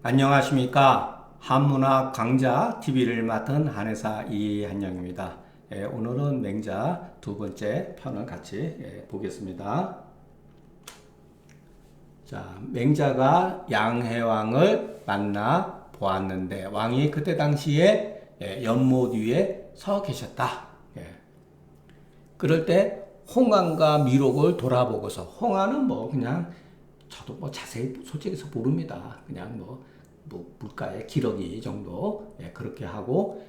안녕하십니까. 한문학 강좌 TV를 맡은 한의사 이한영입니다. 오늘은 맹자 두 번째 편을 같이 보겠습니다. 자, 맹자가 양해왕을 만나 보았는데 왕이 그때 당시에 연못 위에 서 계셨다. 그럴 때 홍안과 미록을 돌아보고서, 홍안은 뭐 그냥 저도 뭐 자세히 솔직히 모릅니다. 그냥 뭐 물가의 기러기 정도 그렇게 하고,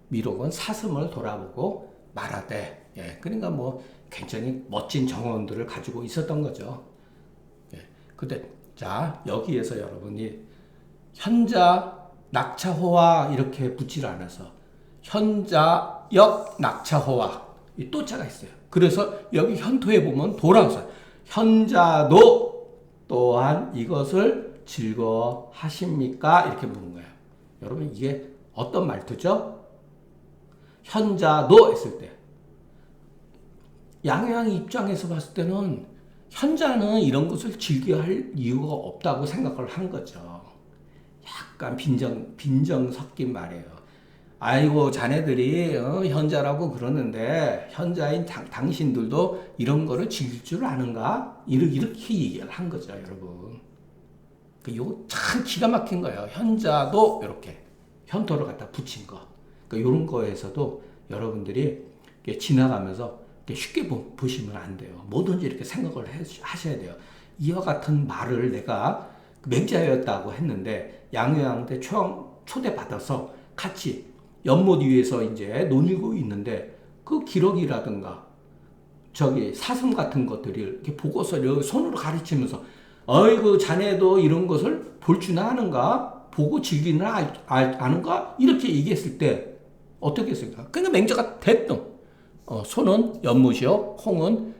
미록은 사슴을 돌아보고 말하되, 그러니까 뭐 굉장히 멋진 정언들을 가지고 있었던 거죠. 근데 자, 여기에서 여러분이 현자 낙차호와 이렇게 붙질 않아서 현자역 낙차호와 이 또자가 있어요. 그래서 여기 현토에 보면 도라서 현자도 또한 이것을 즐거워하십니까? 이렇게 묻는 거예요. 여러분 이게 어떤 말투죠? 현자도 했을 때 양양 입장에서 봤을 때는 현자는 이런 것을 즐겨할 이유가 없다고 생각을 한 거죠. 약간 빈정 섞인 말이에요. 아이고 자네들이 현자라고 그러는데 현자인 당신들도 이런 거를 즐길 줄 아는가? 이렇게 얘기를 한 거죠, 여러분. 이거 참 기가 막힌 거예요. 현자도 이렇게 현토를 갖다 붙인 거. 이런 거에서도 여러분들이 지나가면서 쉽게 보시면 안 돼요. 뭐든지 이렇게 생각을 하셔야 돼요. 이와 같은 말을 내가 맹자였다고 했는데 양요양한테 초대받아서 같이 연못 위에서 이제 논이고 있는데 그 기러기라든가 저기 사슴 같은 것들이 이렇게 보고서 손으로 가르치면서 어이구 자네도 이런 것을 볼 줄 아는가? 보고 즐기는 아는가? 이렇게 얘기했을 때 어떻게 했을까? 그러니까 맹자가 대뜸 소는 연못이요, 홍은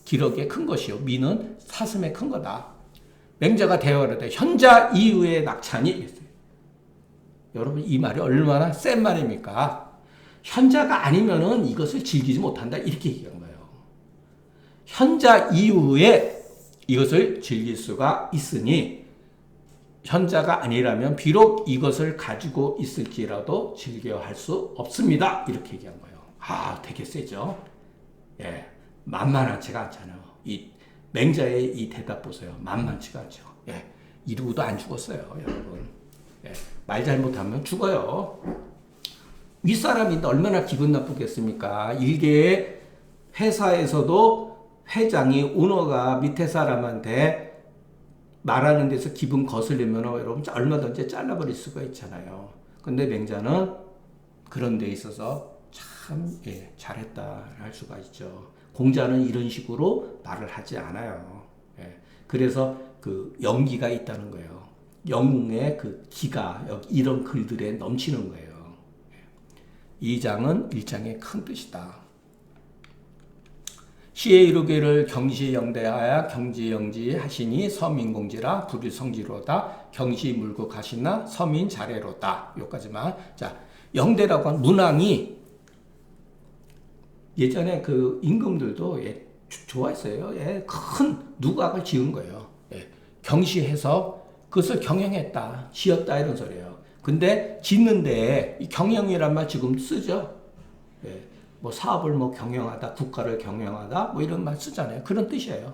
기러기의 큰 것이요, 미는 사슴의 큰 거다. 맹자가 대화를 할 때 현자 이후의 낙찬이 여러분 이 말이 얼마나 센 말입니까? 현자가 아니면은 이것을 즐기지 못한다 이렇게 얘기한 거예요. 현자 이후에 이것을 즐길 수가 있으니 현자가 아니라면 비록 이것을 가지고 있을지라도 즐겨할 수 없습니다. 이렇게 얘기한 거예요. 아, 되게 세죠? 만만하지가 않잖아요. 이 맹자의 이 대답 보세요. 만만치가 않죠. 이루고도 안 죽었어요, 여러분. 말 잘못하면 죽어요. 윗사람인데 얼마나 기분 나쁘겠습니까? 일개의 회사에서도 회장이 오너가 밑에 사람한테 말하는 데서 기분 거슬리면 여러분 얼마든지 잘라버릴 수가 있잖아요. 근데 맹자는 그런 데 있어서 참 잘했다 할 수가 있죠. 공자는 이런 식으로 말을 하지 않아요. 그래서 그 연기가 있다는 거예요. 영웅의 그 기가 이런 글들에 넘치는 거예요. 이 장은 일장의 큰 뜻이다. 시에 이르기를 경시영대하여 경지영지 하시니 서민공지라 불일성지로다 경시물국하시나 서민자래로다. 여기까지만. 자, 영대라고 한 문왕이 예전에 그 임금들도 좋아했어요. 큰 누각을 지은 거예요. 경시해서 그것을 경영했다, 지었다 이런 소리예요. 근데 짓는데 이 경영이란 말 지금 쓰죠. 뭐 사업을 뭐 경영하다, 국가를 경영하다 뭐 이런 말 쓰잖아요. 그런 뜻이에요.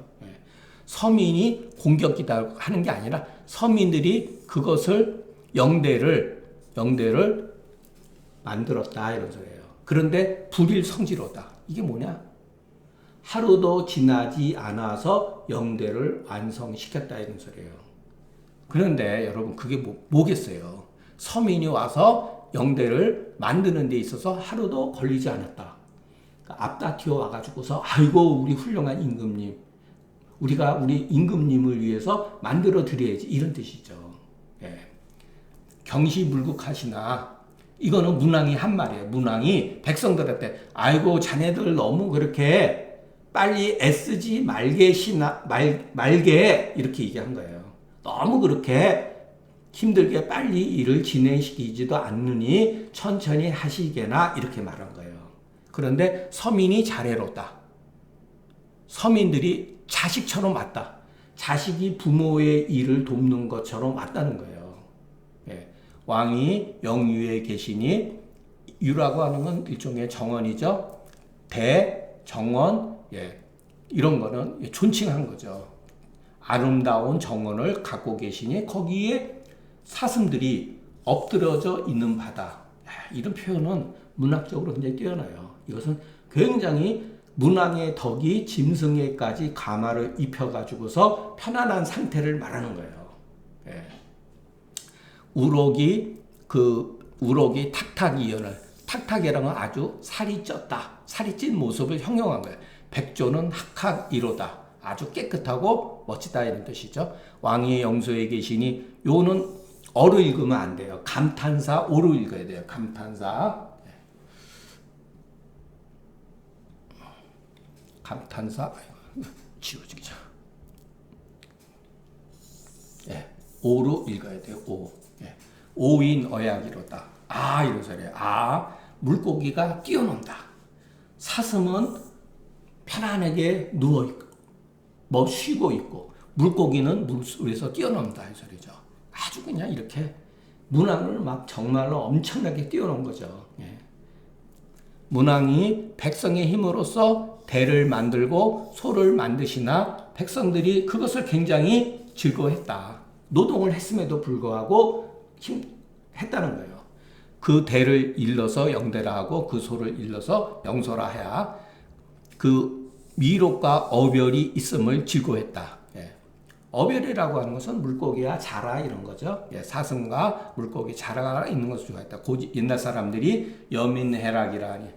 서민이 공격이다 하는 게 아니라 서민들이 그것을 영대를 만들었다 이런 소리예요. 그런데 불일성지로다. 이게 뭐냐? 하루도 지나지 않아서 영대를 완성시켰다 이런 소리예요. 그런데 여러분 그게 뭐겠어요? 서민이 와서 영대를 만드는 데 있어서 하루도 걸리지 않았다. 그러니까 앞다튀어 와가지고서 아이고 우리 훌륭한 임금님, 우리가 우리 임금님을 위해서 만들어 드려야지 이런 뜻이죠. 경시물국하시나 이거는 문왕이 한 말이에요. 문왕이 백성들한테 아이고 자네들 너무 그렇게 빨리 애쓰지 말게 이렇게 얘기한 거예요. 너무 그렇게 힘들게 빨리 일을 진행시키지도 않느니 천천히 하시게나 이렇게 말한 거예요. 그런데 서민이 자애롭다. 서민들이 자식처럼 왔다. 자식이 부모의 일을 돕는 것처럼 왔다는 거예요. 예. 왕이 영유에 계시니 유라고 하는 건 일종의 정언이죠. 대, 정언, 예. 이런 거는 존칭한 거죠. 아름다운 정원을 갖고 계시니 거기에 사슴들이 엎드려져 있는 바다. 이런 표현은 문학적으로 굉장히 뛰어나요. 이것은 굉장히 문왕의 덕이 짐승에까지 가마를 입혀가지고서 편안한 상태를 말하는 거예요. 예. 우록이 탁탁이연을, 탁탁이라는 건 아주 살이 쪘다, 살이 찐 모습을 형용한 거예요. 백조는 학학이로다, 아주 깨끗하고 멋지다 이런 뜻이죠. 왕이 영소에 계시니, 요는 어로 읽으면 안 돼요. 감탄사 오로 읽어야 돼요. 감탄사. 감탄사, 지워지기죠. 예, 오로 읽어야 돼요. 오. 예. 오인 어약이로다. 아, 이런 소리예요. 아, 물고기가 뛰어논다. 사슴은 편안하게 누워있고, 뭐 쉬고 있고, 물고기는 물속에서 뛰어논다. 이 소리죠. 아주 그냥 이렇게 문왕을 막 정말로 엄청나게 뛰어놓은 거죠. 예. 문왕이 백성의 힘으로써 대를 만들고 소를 만드시나 백성들이 그것을 굉장히 즐거워했다. 노동을 했음에도 불구하고 했다는 거예요. 그 대를 일러서 영대라 하고 그 소를 일러서 영소라 해야 그 미록과 어별이 있음을 즐거워했다. 예. 어별이라고 하는 것은 물고기와 자라 이런 거죠. 예. 사슴과 물고기 자라가 있는 것을 좋아했다. 옛날 사람들이 여민해락이라 하니,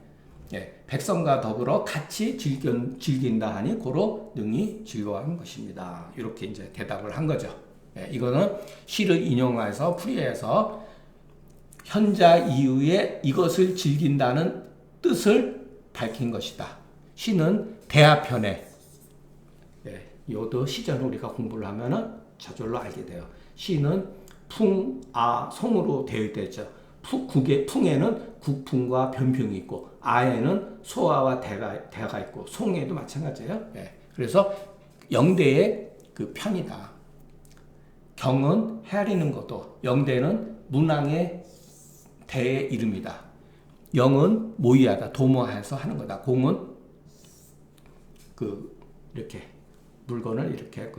예. 백성과 더불어 같이 즐긴다 하니 고로 능히 즐거워한 것입니다. 이렇게 이제 대답을 한 거죠. 예. 이거는 시를 인용해서 풀이해서 현자 이후에 이것을 즐긴다는 뜻을 밝힌 것이다. 시는 대하편에, 예, 요도 시전 우리가 공부를 하면은 저절로 알게 돼요. 시는 풍, 아, 송으로 되어 있죠. 풍에는 국풍과 변풍이 있고, 아에는 소아와 대가 있고, 송에도 마찬가지예요. 예, 그래서 영대의 그 편이다. 경은 헤아리는 것도, 영대는 문왕의 대의 이름이다. 영은 모의하다, 도모해서 하는 거다. 공은 이렇게 물건을 이렇게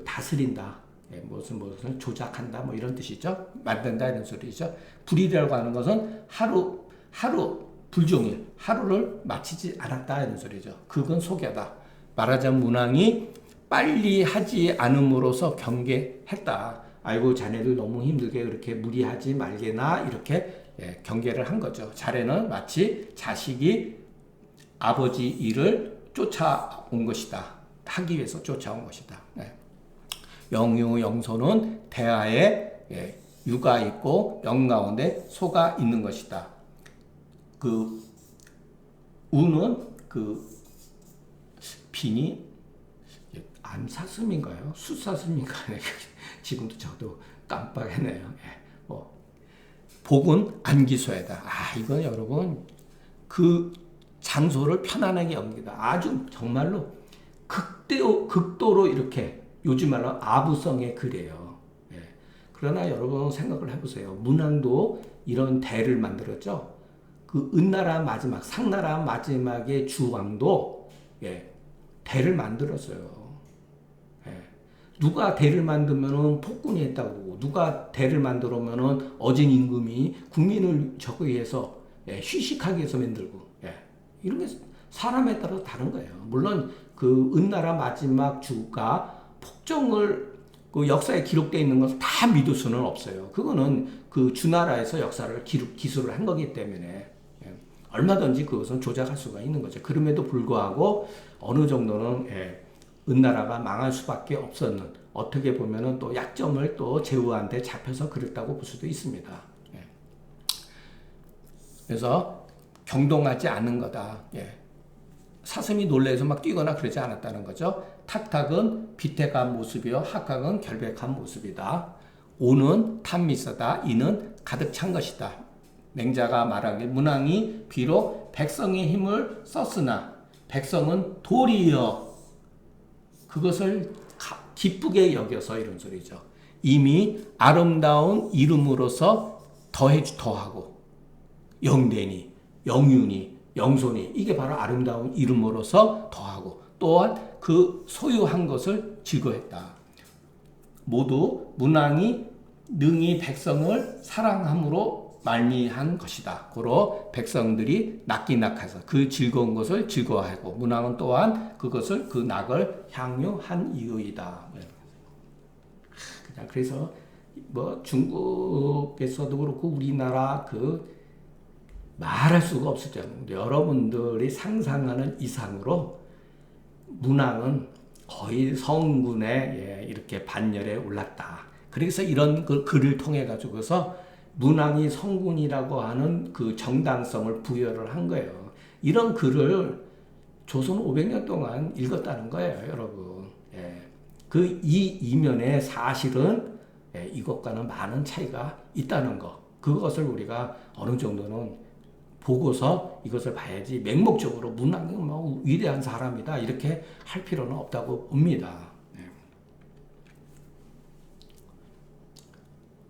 다스린다. 예, 무슨 조작한다, 뭐 이런 뜻이죠. 만든다 이런 소리죠. 불이라고 하는 것은 하루 불종일 하루를 마치지 않았다 이런 소리죠. 그건 속여다. 말하자면 문왕이 빨리 하지 않음으로써 경계했다. 아이고 자네들 너무 힘들게 그렇게 무리하지 말게나 이렇게, 예, 경계를 한 거죠. 자네는 마치 자식이 아버지 일을 쫓아온 것이다. 하기 위해서 쫓아온 것이다. 예. 영유 영소는 대하에, 예, 유가 있고 영 가운데 소가 있는 것이다. 우는 빈이 암사슴인가요? 숫사슴인가요? 지금도 저도 깜빡했네요. 예. 복은 안기소에다. 아, 이건 여러분 그 장소를 편안하게 엽니다. 아주 정말로 극도로 이렇게 요즘 말로 아부성의 글이에요. 예. 그러나 여러분 생각을 해보세요. 문왕도 이런 대를 만들었죠. 그 은나라 마지막, 상나라 마지막의 주왕도, 예, 대를 만들었어요. 예. 누가 대를 만들면은 폭군이 했다고 그러고, 누가 대를 만들면은 어진 임금이 국민을 저기 위해서, 예, 휴식하기 위해서 만들고, 예. 이런 게 사람에 따라 다른 거예요. 물론 그 은나라 마지막 주가 폭정을 그 역사에 기록되어 있는 것을 다 믿을 수는 없어요. 그거는 그 주나라에서 역사를 기술을 한 거기 때문에, 예, 얼마든지 그것은 조작할 수가 있는 거죠. 그럼에도 불구하고 어느 정도는, 예, 은나라가 망할 수밖에 없었는, 어떻게 보면은 또 약점을 또 제후한테 잡혀서 그랬다고 볼 수도 있습니다. 예. 그래서 경동하지 않는 거다. 예. 사슴이 놀래서 막 뛰거나 그러지 않았다는 거죠. 탁탁은 비태간 모습이요, 학학은 결백한 모습이다. 오는 탐미서다. 이는 가득 찬 것이다. 맹자가 말하길 문왕이 비록 백성의 힘을 썼으나 백성은 도리어 그것을 기쁘게 여겨서 이런 소리죠. 이미 아름다운 이름으로서 더하고 영대니, 영윤이, 영손이 이게 바로 아름다운 이름으로서 더하고 또한 그 소유한 것을 즐거했다. 모두 문왕이 능히 백성을 사랑함으로 말미한 것이다. 고로 백성들이 낙기낙해서 그 즐거운 것을 즐거워하고 문왕은 또한 그것을 그 낙을 향유한 이유이다. 그냥 그래서 뭐 중국에서도 그렇고 우리나라 그 말할 수가 없을 정도 여러분들이 상상하는 이상으로 문왕은 거의 성군에 이렇게 반열에 올랐다. 그래서 이런 그 글을 통해 가지고서 문왕이 성군이라고 하는 그 정당성을 부여를 한 거예요. 이런 글을 조선 500년 동안 읽었다는 거예요, 여러분. 그 이 이면에 사실은 이것과는 많은 차이가 있다는 거. 그것을 우리가 어느 정도는 보고서 이것을 봐야지 맹목적으로 문왕이 뭐 위대한 사람이다 이렇게 할 필요는 없다고 봅니다.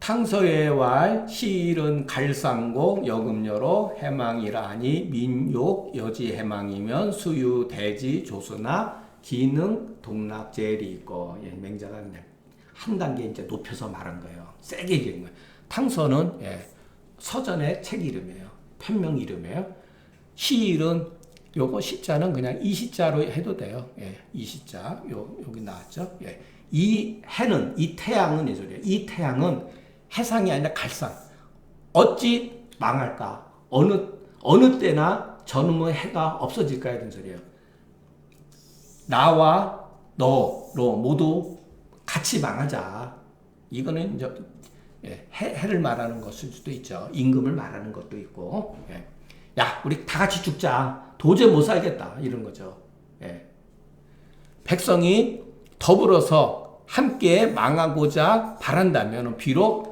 탕서의 시일은 갈상공 여금여로 해망이라 하니 민욕 여지 해망이면 수유 대지 조수나 기능 동락제리 있고 맹자가 한 단계 이제 높여서 말한 거예요. 세게 얘기한 거예요. 탕서는 서전의 책 이름이에요. 편명 이름이에요. 시일은 요거 시자는 그냥 이 시자로 해도 돼요. 이 시자 여기 나왔죠. 이 해는 이 태양은 이 소리예요. 이 태양은 해상이 아니라 갈상. 어찌 망할까? 어느 때나 저놈의 해가 없어질까 이런 소리예요. 나와 너로 모두 같이 망하자. 이거는 이제 해를 말하는 것일 수도 있죠. 임금을 말하는 것도 있고. 야, 우리 다 같이 죽자. 도저히 못 살겠다. 이런 거죠. 백성이 더불어서 함께 망하고자 바란다면 비록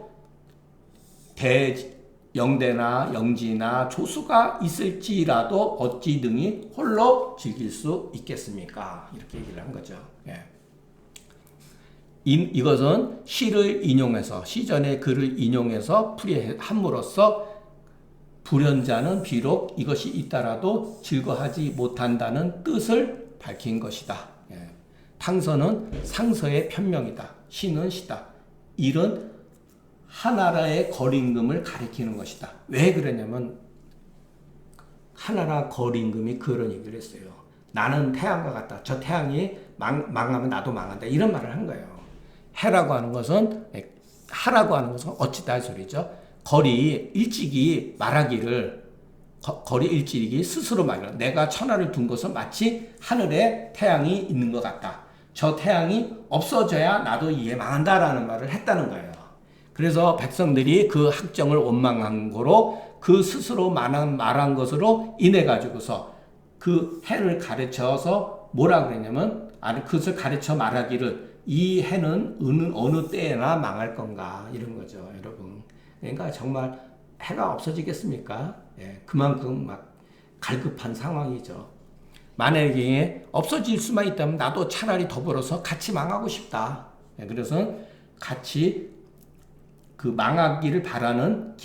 영대나 영지나 조수가 있을지라도 어찌 등이 홀로 즐길 수 있겠습니까? 이렇게 얘기를 한 거죠. 이것은 시를 인용해서 시전의 글을 인용해서 풀이함으로써 불연자는 비록 이것이 있다라도 즐거하지 못한다는 뜻을 밝힌 것이다. 탕서는 상서의 편명이다. 시는 시다. 일은 하나라의 거림금을 가리키는 것이다. 왜 그러냐면 하나라 거림금이 그런 얘기를 했어요. 나는 태양과 같다. 저 태양이 망하면 나도 망한다. 이런 말을 한 거예요. 해라고 하는 것은 하라고 하는 것은 어찌다 할 소리죠. 거리 일찍이 말하기를 거리 일찍이 스스로 말하기를 내가 천하를 둔 것은 마치 하늘에 태양이 있는 것 같다. 저 태양이 없어져야 나도 이에 망한다라는 말을 했다는 거예요. 그래서 백성들이 그 학정을 원망한 거로 그 스스로 말한 것으로 인해 가지고서 그 해를 가르쳐서 뭐라 그랬냐면 그것을 가르쳐 말하기를 이 해는 어느 때나 망할 건가 이런 거죠, 여러분. 그러니까 정말 해가 없어지겠습니까? 그만큼 막 갈급한 상황이죠. 만약에 없어질 수만 있다면 나도 차라리 더불어서 같이 망하고 싶다. 그래서 같이 그 망하기를 바라는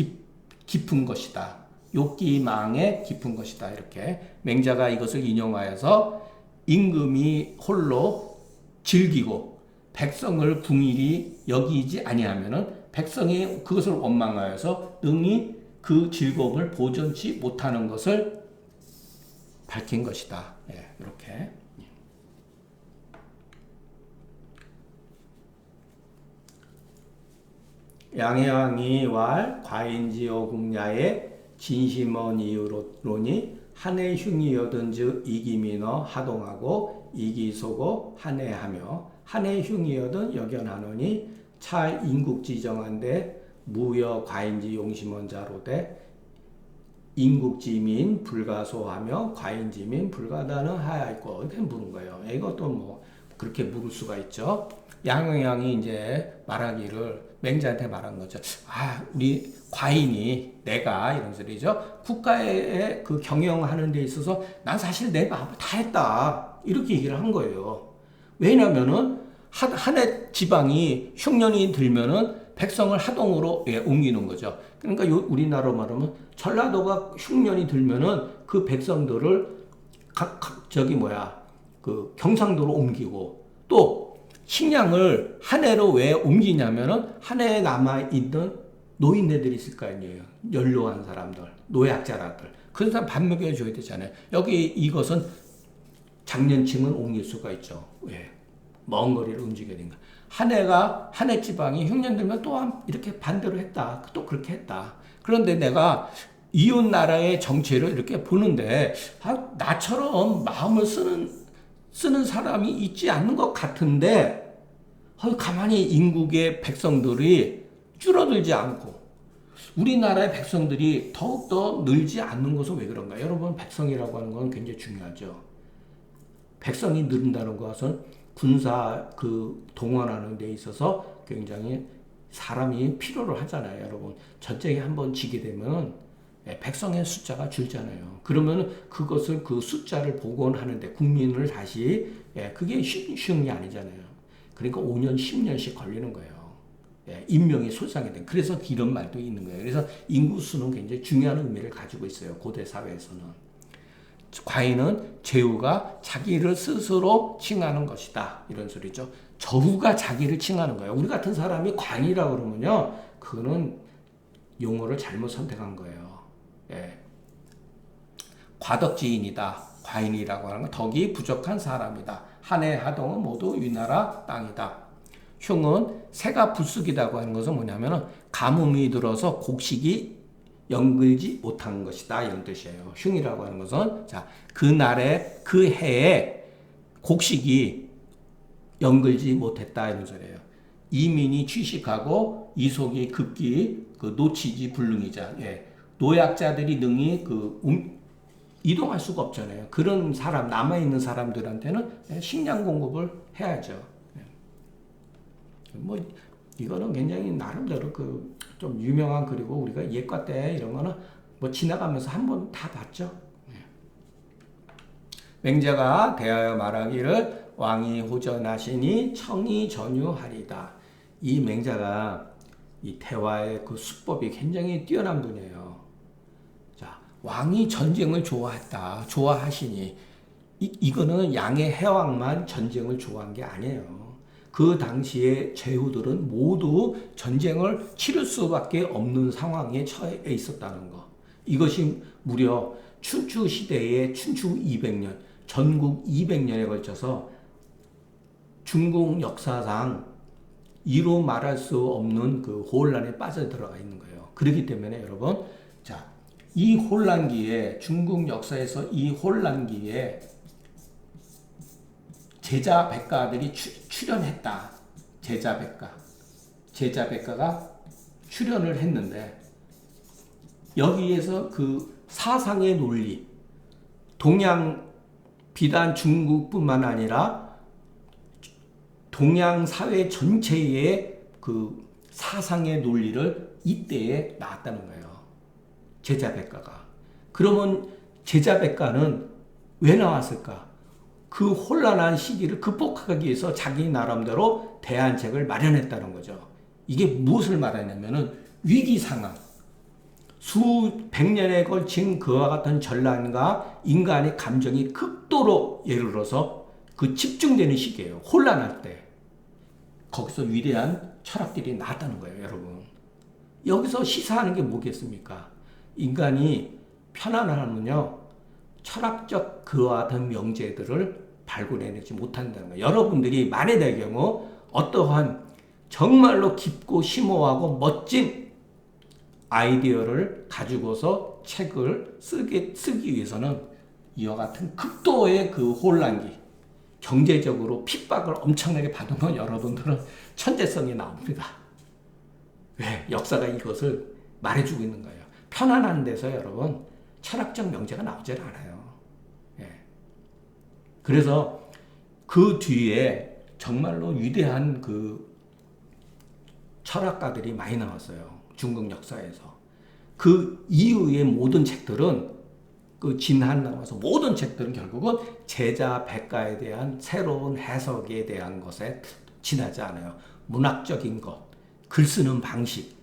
깊은 것이다. 욕기망에 깊은 것이다. 이렇게 맹자가 이것을 인용하여서 임금이 홀로 즐기고 백성을 궁일이 여기지 아니하면은 백성이 그것을 원망하여서 능히 그 즐거움을 보존치 못하는 것을 밝힌 것이다. 이렇게. 양해왕이 왈 과인지오궁야의 진심원 이유로니 한해 흉이여든즉 이기민어 하동하고 이기소고 한해하며 한해 흉이여든 여견하노니 차 인국지정한데 무여 과인지 용심원자로되 인국지민 불가소하며 과인지민 불가다는 하야있고 이렇게 물은 거예요. 이것도 뭐 그렇게 물을 수가 있죠. 양양이 이제 말하기를 맹자한테 말한 거죠. 우리 과인이 내가 이런 소리죠. 국가에 그 경영하는 데 있어서 난 사실 내 마음을 다 했다. 이렇게 얘기를 한 거예요. 왜냐면은 한 해 지방이 흉년이 들면은 백성을 하동으로 옮기는 거죠. 그러니까 우리나라로 말하면 전라도가 흉년이 들면은 그 백성들을 그 경상도로 옮기고, 또 식량을 한 해로 왜 옮기냐면은 한 해에 남아있는 노인네들이 있을 거 아니에요. 연로한 사람들, 노약자라들. 그 사람 밥 먹여줘야 되잖아요. 여기 이것은 장년층은 옮길 수가 있죠. 왜? 먼 거리를 움직여야 되니까. 한 해 지방이 흉년 들면 또 이렇게 반대로 했다. 또 그렇게 했다. 그런데 내가 이웃 나라의 정체를 이렇게 보는데, 나처럼 마음을 쓰는 사람이 있지 않는 것 같은데, 가만히 인국의 백성들이 줄어들지 않고, 우리나라의 백성들이 더욱더 늘지 않는 것은 왜 그런가? 여러분, 백성이라고 하는 건 굉장히 중요하죠. 백성이 늘는다는 것은 군사 동원하는 데 있어서 굉장히 사람이 필요로 하잖아요. 여러분, 전쟁에 한번 지게 되면 백성의 숫자가 줄잖아요. 그러면 그것을 그 숫자를 복원하는데 국민을 다시, 그게 쉬운 게 아니잖아요. 그러니까 5년, 10년씩 걸리는 거예요. 인명이 손상이 된. 그래서 이런 말도 있는 거예요. 그래서 인구수는 굉장히 중요한 의미를 가지고 있어요. 고대 사회에서는. 과인은 제후가 자기를 스스로 칭하는 것이다. 이런 소리죠. 저후가 자기를 칭하는 거예요. 우리 같은 사람이 과인이라고 그러면요, 그거는 용어를 잘못 선택한 거예요. 과덕지인이다. 과인이라고 하는 건 덕이 부족한 사람이다. 한해 하동은 모두 위나라 땅이다. 흉은 새가 불쑥이다고 하는 것은 뭐냐면은 가뭄이 들어서 곡식이 연글지 못한 것이다, 이런 뜻이에요. 흉이라고 하는 것은, 자, 그날에 그 해에 곡식이 연글지 못했다, 이런 소리예요. 이민이 취식하고 이속이 급기 놓치지 불능이자. 노약자들이 능히 이동할 수가 없잖아요. 그런 사람, 남아있는 사람들한테는 식량 공급을 해야죠. 이거는 굉장히 나름대로 좀 유명한, 그리고 우리가 예과 때 이런 거는 지나가면서 한번 다 봤죠. 맹자가 대하여 말하기를 왕이 호전하시니 청이 전유하리다. 이 맹자가 이 대화의 수법이 굉장히 뛰어난 분이에요. 자, 왕이 전쟁을 좋아하시니, 이거는 양의 해왕만 전쟁을 좋아한 게 아니에요. 그 당시에 제후들은 모두 전쟁을 치를 수밖에 없는 상황에 처해 있었다는 거. 이것이 무려 춘추 시대의 춘추 200년, 전국 200년에 걸쳐서 중국 역사상 이루 말할 수 없는 혼란에 빠져들어가 있는 거예요. 그렇기 때문에 여러분, 자, 이 혼란기에, 중국 역사에서 이 혼란기에 제자 백가들이 출연했다. 제자 백가가 출연을 했는데, 여기에서 사상의 논리, 비단 중국뿐만 아니라 동양 사회 전체의 사상의 논리를 이때에 나왔다는 거예요. 제자 백가가. 그러면 제자 백가는 왜 나왔을까? 그 혼란한 시기를 극복하기 위해서 자기 나름대로 대안책을 마련했다는 거죠. 이게 무엇을 말하냐면은 위기 상황, 수백 년에 걸친 그와 같은 전란과 인간의 감정이 극도로, 예를 들어서 집중되는 시기예요. 혼란할 때. 거기서 위대한 철학들이 나왔다는 거예요, 여러분. 여기서 시사하는 게 뭐겠습니까? 인간이 편안하면요, 철학적 그와 같은 명제들을 발굴해내지 못한다는 거예요. 여러분들이 만에 될 경우 어떠한 정말로 깊고 심오하고 멋진 아이디어를 가지고서 책을 쓰기 위해서는 이와 같은 극도의 혼란기, 경제적으로 핍박을 엄청나게 받은 건 여러분들은 천재성이 나옵니다. 왜? 역사가 이것을 말해주고 있는 거예요. 편안한 데서 여러분, 철학적 명제가 나오질 않아요. 그래서 그 뒤에 정말로 위대한 철학가들이 많이 나왔어요. 중국 역사에서. 그 이후의 모든 책들은, 진한 나와서 모든 책들은 결국은 제자 백가에 대한 새로운 해석에 대한 것에 지나지 않아요. 문학적인 것, 글 쓰는 방식,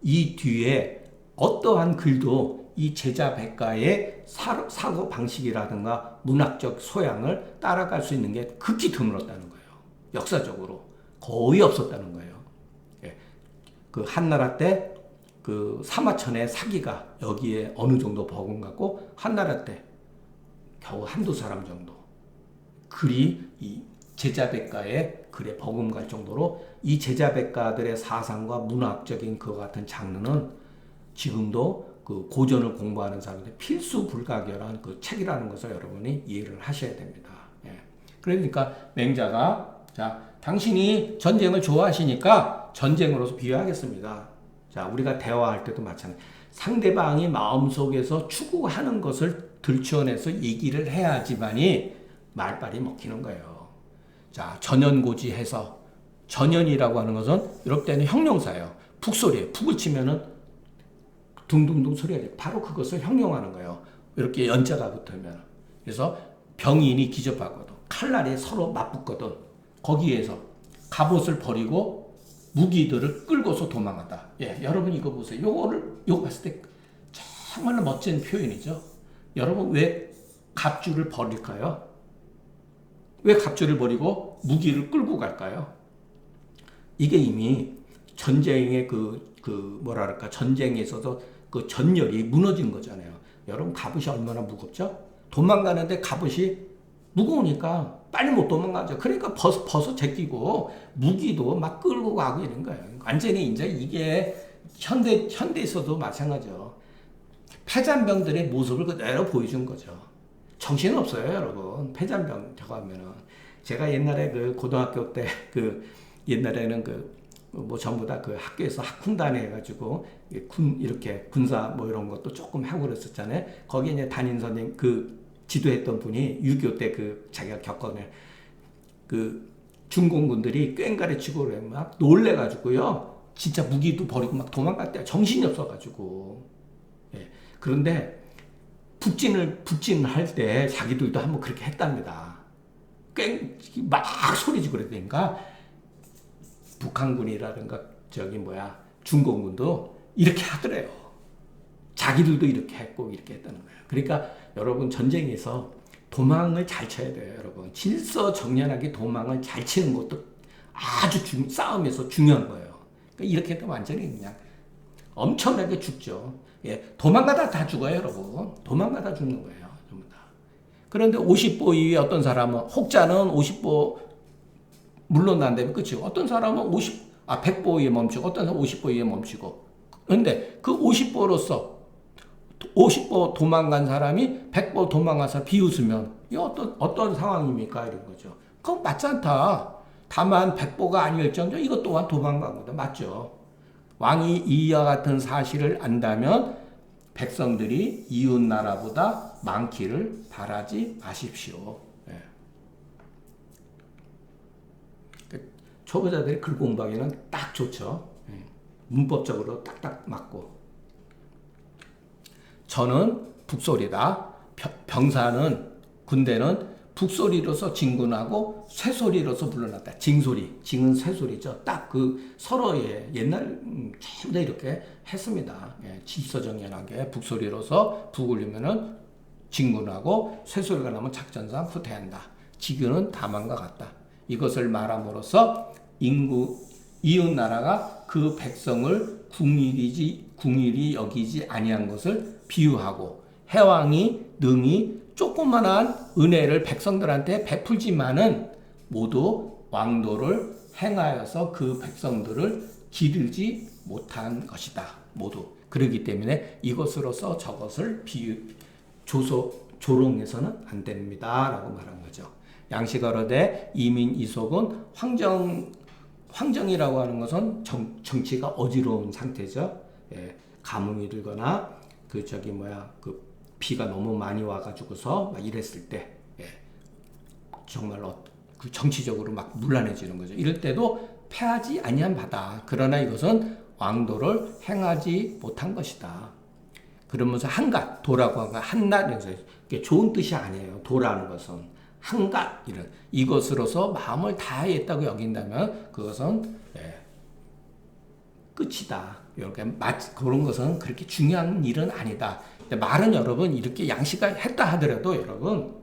이 뒤에 어떠한 글도 이 제자백가의 사고 방식이라든가 문학적 소양을 따라갈 수 있는 게 극히 드물었다는 거예요. 역사적으로 거의 없었다는 거예요. 예. 그 한나라 때 그 사마천의 사기가 여기에 어느 정도 버금갔고, 한나라 때 겨우 한두 사람 정도 글이 이 제자백가의 글에 버금갈 정도로, 이 제자백가들의 사상과 문학적인 그 같은 장르는 지금도 그 고전을 공부하는 사람들 필수 불가결한 그 책이라는 것을 여러분이 이해를 하셔야 됩니다. 예. 그러니까 맹자가, 자, 당신이 전쟁을 좋아하시니까 전쟁으로서 비유하겠습니다. 자, 우리가 대화할 때도 마찬가지. 상대방이 마음속에서 추구하는 것을 들추어내서 얘기를 해야지만이 말빨이 먹히는 거예요. 자, 전연고지해서, 전연이라고 하는 것은 이럴 때는 형용사예요. 북소리예요. 북을 치면은 둥둥둥 소리가 바로 그것을 형용하는 거예요. 이렇게 연자가 붙으면. 그래서 병인이 기접하거든, 칼날이 서로 맞붙거든, 거기에서 갑옷을 버리고 무기들을 끌고서 도망간다. 예, 여러분 이거 보세요. 요거 봤을 때 정말로 멋진 표현이죠. 여러분 왜 갑주를 버릴까요? 왜 갑주를 버리고 무기를 끌고 갈까요? 이게 이미 전쟁의 뭐랄까, 전쟁에 있어서 그 전열이 무너진 거잖아요. 여러분 갑옷이 얼마나 무겁죠? 도망가는데 갑옷이 무거우니까 빨리 못 도망가죠. 그러니까 벗어 제끼고 무기도 막 끌고 가고 이런 거예요. 완전히 이제 이게 현대에서도 마찬가지죠. 패잔병들의 모습을 그대로 보여준 거죠. 정신 없어요, 여러분. 패잔병 저거 하면은. 제가 옛날에 그 고등학교 때 옛날에는 뭐 전부 다 그 학교에서 학훈단 해가지고 이렇게 군사 뭐 이런 것도 조금 하고 그랬었잖아요. 거기에 이제 담임 선생님 지도했던 분이 6.25 때 자기가 겪어낸 중공군들이 꽹가리 치고 그래 막 놀래가지고요. 진짜 무기도 버리고 막 도망갈 때 정신이 없어가지고. 예. 그런데 북진할 때 자기들도 한번 그렇게 했답니다. 막 소리지고 그랬다니까. 북한군이라든가 중공군도 이렇게 하더래요. 자기들도 이렇게 했고 이렇게 했다는 거예요. 그러니까 여러분 전쟁에서 도망을 잘 쳐야 돼요. 여러분 질서정연하게 도망을 잘 치는 것도 아주 싸움에서 중요한 거예요. 그러니까 이렇게 하면 완전히 그냥 엄청나게 죽죠. 예, 도망가다 다 죽어요, 여러분. 도망가다 죽는 거예요, 전부 다. 그런데 50보 이후에 어떤 사람은, 혹자는 50보 물러난다면 끝이고, 어떤 사람은 100보 이후에 멈추고, 어떤 사람은 50보 이후에 멈추고. 그런데 그 50보로서 50보 도망간 사람이 100보 도망간 사람 비웃으면 이 어떤 상황입니까? 이런 거죠. 그건 맞지 않다. 다만 100보가 아닐정도 이것 또한 도망간 거다. 맞죠? 왕이 이와 같은 사실을 안다면 백성들이 이웃 나라보다 많기를 바라지 마십시오. 예. 초보자들이 글 공부하기는 딱 좋죠. 예. 문법적으로 딱딱 맞고. 저는 북소리다. 병사는, 군대는 북소리로서 진군하고 쇠소리로서 물러났다. 징소리, 징은 쇠소리죠. 딱 서로의 옛날 전부 다 이렇게 했습니다. 예, 질서정연하게 북소리로서 북 울리면은 진군하고 쇠소리가 나면 작전상 후퇴한다. 지금은 다만과 같다. 이것을 말함으로써 이웃 나라가 그 백성을 궁일이 여기지 아니한 것을 비유하고, 해왕이 능히 조그만한 은혜를 백성들한테 베풀지만은 모두 왕도를 행하여서 그 백성들을 기르지 못한 것이다. 모두. 그렇기 때문에 이것으로서 저것을 조롱해서는 안 됩니다. 라고 말한 거죠. 양식어로되 이민 이속은 황정이라고 하는 것은 정치가 어지러운 상태죠. 예, 가뭄이 들거나 비가 너무 많이 와가지고서 막 이랬을 때, 예, 정말로 정치적으로 막 문란해지는 거죠. 이럴 때도 패하지 아니한 바다. 그러나 이것은 왕도를 행하지 못한 것이다. 그러면서 한갓, 도라고 한 건 한낱에서 좋은 뜻이 아니에요. 도라는 것은 한갓 이런 이것으로서 마음을 다하였다고 여긴다면 그것은 끝이다. 이렇게 그런 것은 그렇게 중요한 일은 아니다. 말은 여러분 이렇게 양식을 했다 하더라도 여러분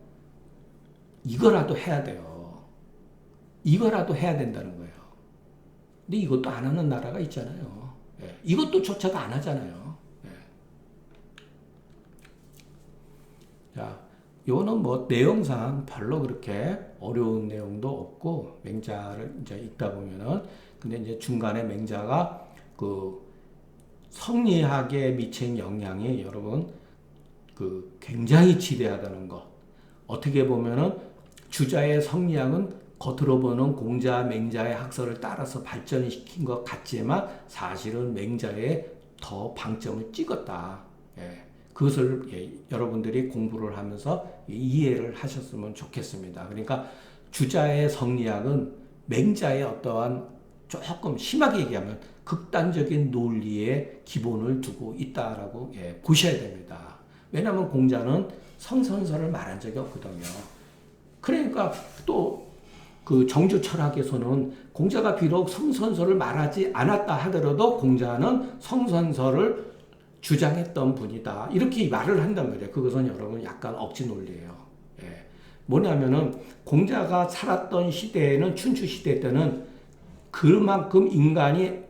이거라도 해야 돼요. 이거라도 해야 된다는 거예요. 근데 이것도 안 하는 나라가 있잖아요. 이것도 조차도 안 하잖아요. 자, 이거는 뭐 내용상 별로 그렇게 어려운 내용도 없고 맹자를 이제 읽다 보면은 근데 이제 중간에 맹자가 그 성리학에 미친 영향이 여러분 그 굉장히 지대하다는 것. 어떻게 보면은 주자의 성리학은 겉으로 보는 공자, 맹자의 학설을 따라서 발전시킨 것 같지만 사실은 맹자의 더 방점을 찍었다. 그것을 여러분들이 공부를 하면서 이해를 하셨으면 좋겠습니다. 그러니까 주자의 성리학은 맹자의 어떠한 조금 심하게 얘기하면 극단적인 논리의 기본을 두고 있다라고 보셔야 됩니다. 왜냐하면 공자는 성선설을 말한 적이 없거든요. 그러니까 또 그 정주 철학에서는 공자가 비록 성선설을 말하지 않았다 하더라도 공자는 성선설을 주장했던 분이다. 이렇게 말을 한단 말이에요. 그것은 여러분 약간 억지 논리예요. 뭐냐면은 공자가 살았던 시대에는 춘추 시대 때는 그만큼 인간이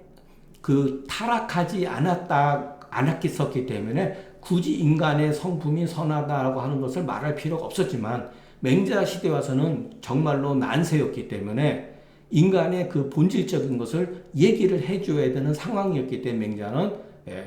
그 타락하지 않았기 때문에 굳이 인간의 성품이 선하다라고 하는 것을 말할 필요가 없었지만 맹자 시대 와서는 정말로 난세였기 때문에 인간의 그 본질적인 것을 얘기를 해줘야 되는 상황이었기 때문에 맹자는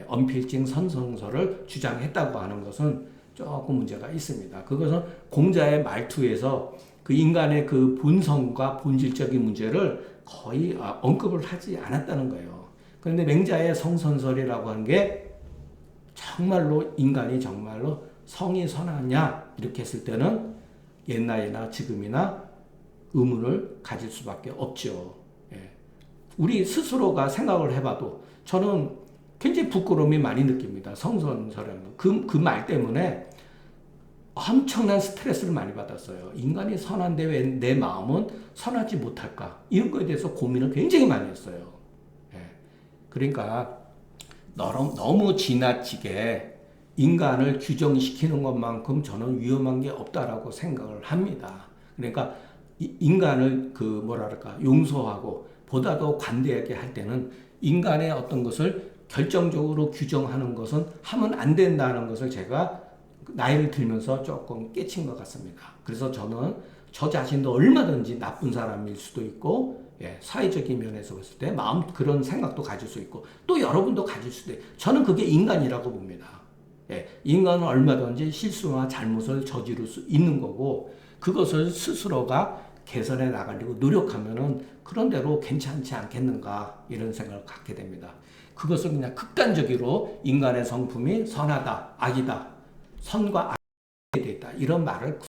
언필증 선성설을 주장했다고 하는 것은 조금 문제가 있습니다. 그것은 공자의 말투에서 그 인간의 그 본성과 본질적인 문제를 거의 언급을 하지 않았다는 거예요. 그런데 맹자의 성선설이라고 하는 게 정말로 인간이 정말로 성이 선하냐 이렇게 했을 때는 옛날이나 지금이나 의문을 가질 수밖에 없죠. 우리 스스로가 생각을 해봐도 저는 굉장히 부끄러움이 많이 느낍니다. 성선설은 그 말 때문에 엄청난 스트레스를 많이 받았어요. 인간이 선한데 왜 내 마음은 선하지 못할까? 이런 거에 대해서 고민을 굉장히 많이 했어요. 그러니까 너무 지나치게 인간을 규정시키는 것만큼 저는 위험한 게 없다라고 생각을 합니다. 그러니까 인간을 용서하고 보다 더 관대하게 할 때는 인간의 어떤 것을 결정적으로 규정하는 것은 하면 안 된다는 것을 제가 나이를 들면서 조금 깨친 것 같습니다. 그래서 저는 저 자신도 얼마든지 나쁜 사람일 수도 있고 사회적인 면에서 봤을 때 그런 생각도 가질 수 있고 또 여러분도 가질 수도 있고 저는 그게 인간이라고 봅니다. 인간은 얼마든지 실수나 잘못을 저지를 수 있는 거고 그것을 스스로가 개선해 나가려고 노력하면은 그런 대로 괜찮지 않겠는가 이런 생각을 갖게 됩니다. 그것을 그냥 극단적으로 인간의 성품이 선하다, 악이다, 선과 악에 있다 이런 말을